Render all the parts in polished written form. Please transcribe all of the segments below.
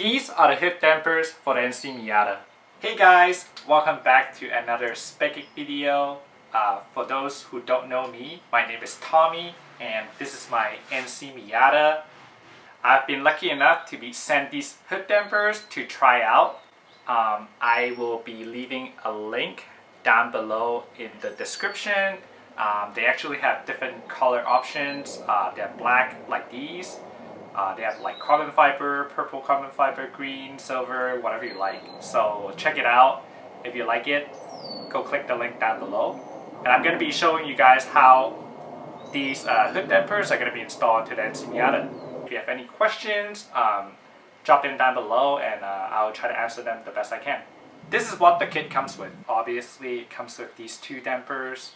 These are the hood dampers for the NC Miata. Hey guys, welcome back to another spec geek video. For those who don't know me, my name is Tommy and this is my NC Miata. I've been lucky enough to be sent these hood dampers to try out. I will be leaving a link down below in the description. They actually have different color options. They have black like these. They have like carbon fiber, purple carbon fiber, green, silver, whatever you like. So check it out. If you like it, go click the link down below. And I'm going to be showing you guys how these hood dampers are going to be installed to the NC Miata. If you have any questions, drop them down below and I'll try to answer them the best I can. This is what the kit comes with. Obviously, it comes with these two dampers.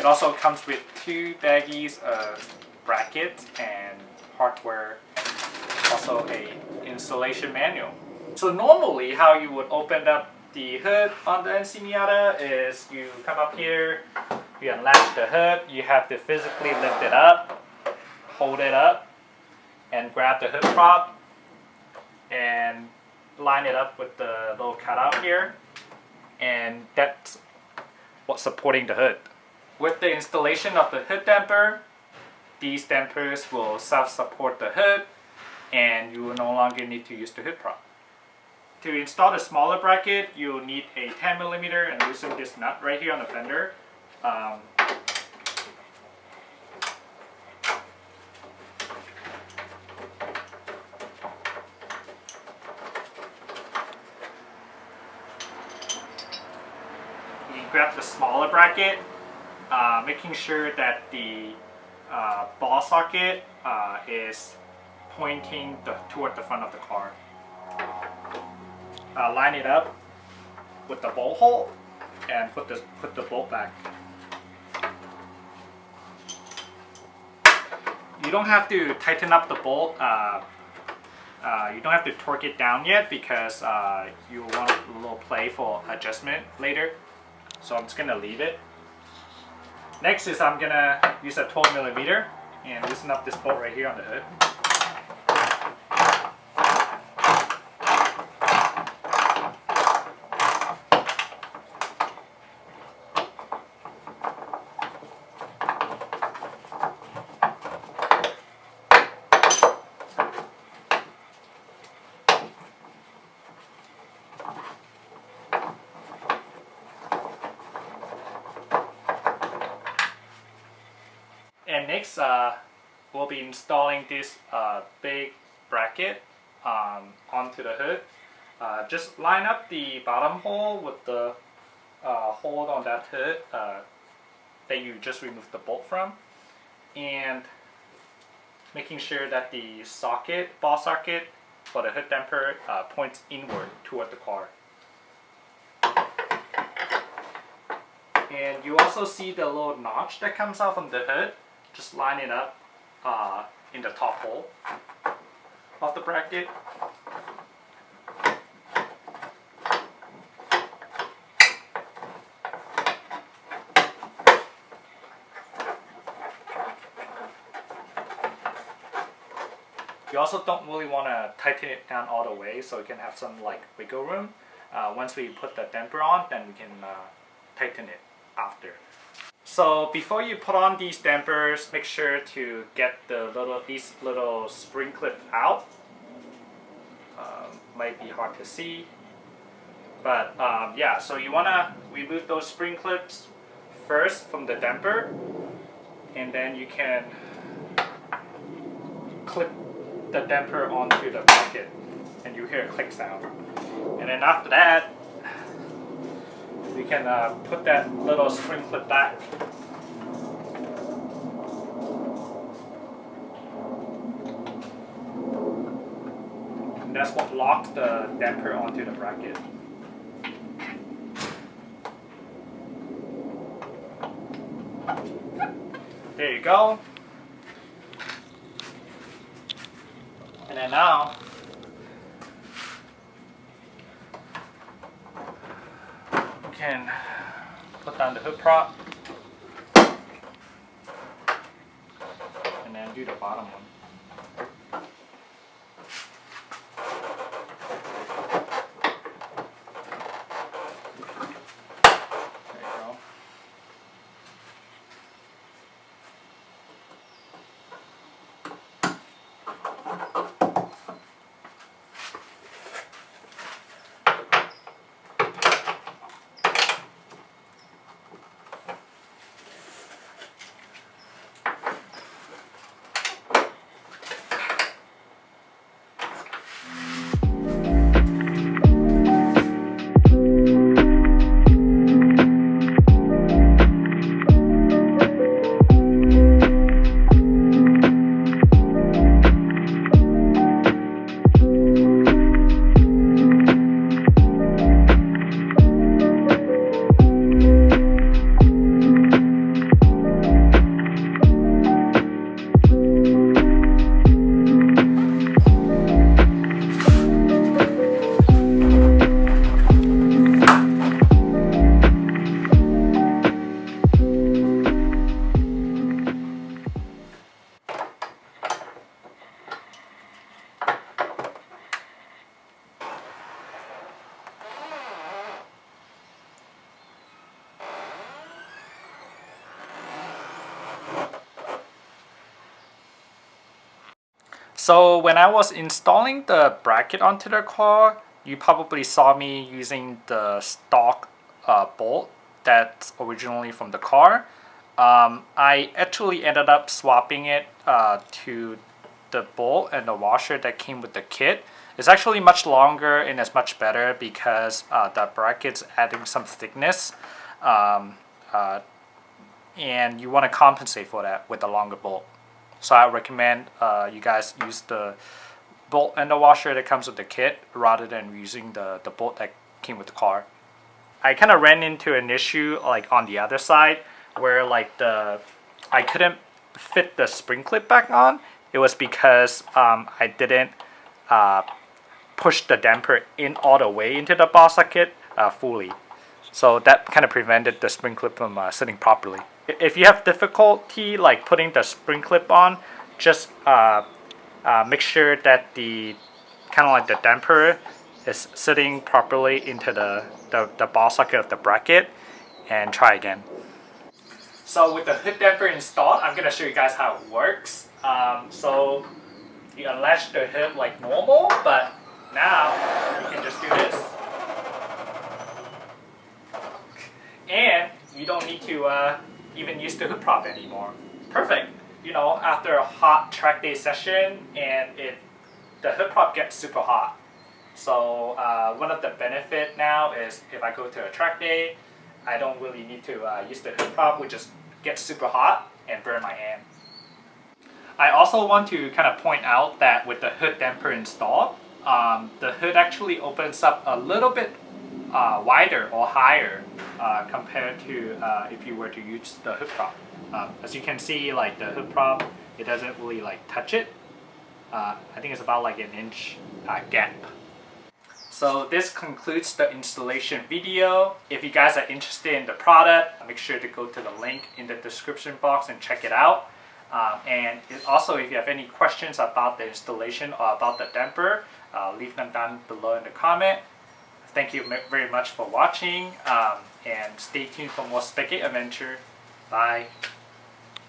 It also comes with two baggies of brackets and hardware, also a installation manual. So normally how you would open up the hood on the NC Miata is you come up here, you unlatch the hood, you have to physically lift it up, hold it up, and grab the hood prop and line it up with the little cutout here, and that's what's supporting the hood. With the installation of the hood damper, these dampers will self-support the hood and you will no longer need to use the hood prop. To install the smaller bracket, you'll need a 10mm and loosen this nut right here on the fender. You grab the smaller bracket, making sure that the ball socket is pointing toward the front of the car. Line it up with the bolt hole and put the bolt back. You don't have to tighten up the bolt. You don't have to torque it down yet because you want a little play for adjustment later. So I'm just gonna leave it. Next is I'm gonna use a 12mm and loosen up this bolt right here on the hood. And next, we'll be installing this big bracket onto the hood. Just line up the bottom hole with the hole on that hood that you just removed the bolt from, and making sure that the ball socket for the hood damper points inward toward the car. And you also see the little notch that comes out from the hood. Just line it up in the top hole of the bracket. You also don't really want to tighten it down all the way, so you can have some like wiggle room. Once we put the damper on, then we can tighten it after. So before you put on these dampers, make sure to get these little spring clips out. Might be hard to see, but yeah. So you want to remove those spring clips first from the damper, and then you can clip the damper onto the bracket, and you hear a click sound. And then after that, we can put that little spring clip back. And that's what locks the damper onto the bracket. There you go. And then now, we can put down the hood prop and then do the bottom one. So when I was installing the bracket onto the car, you probably saw me using the stock bolt that's originally from the car. I actually ended up swapping it to the bolt and the washer that came with the kit. It's actually much longer and it's much better because the bracket's adding some thickness. And you want to compensate for that with a longer bolt. So I recommend you guys use the bolt and the washer that comes with the kit rather than using the bolt that came with the car. I kind of ran into an issue like on the other side where like I couldn't fit the spring clip back on. It was because I didn't push the damper in all the way into the ball socket fully. So that kind of prevented the spring clip from sitting properly. If you have difficulty like putting the spring clip on, just make sure that the kind of like the damper is sitting properly into the ball socket of the bracket, and try again. So with the hood damper installed, I'm gonna show you guys how it works. So you unlatch the hood like normal, but now you can just do this. And you don't need to even use the hood prop anymore. Perfect. You know, after a hot track day session and the hood prop gets super hot. So one of the benefit now is if I go to a track day, I don't really need to use the hood prop, which just gets super hot and burn my hand. I also want to kind of point out that with the hood damper installed, the hood actually opens up a little bit wider or higher compared to if you were to use the hood prop. As you can see, like the hood prop, it doesn't really like touch it. I think it's about like an inch gap. So this concludes the installation video. If you guys are interested in the product, make sure to go to the link in the description box and check it out. And also, if you have any questions about the installation or about the damper, leave them down below in the comment. Thank you very much for watching, and stay tuned for more Spec 8 adventure. Bye.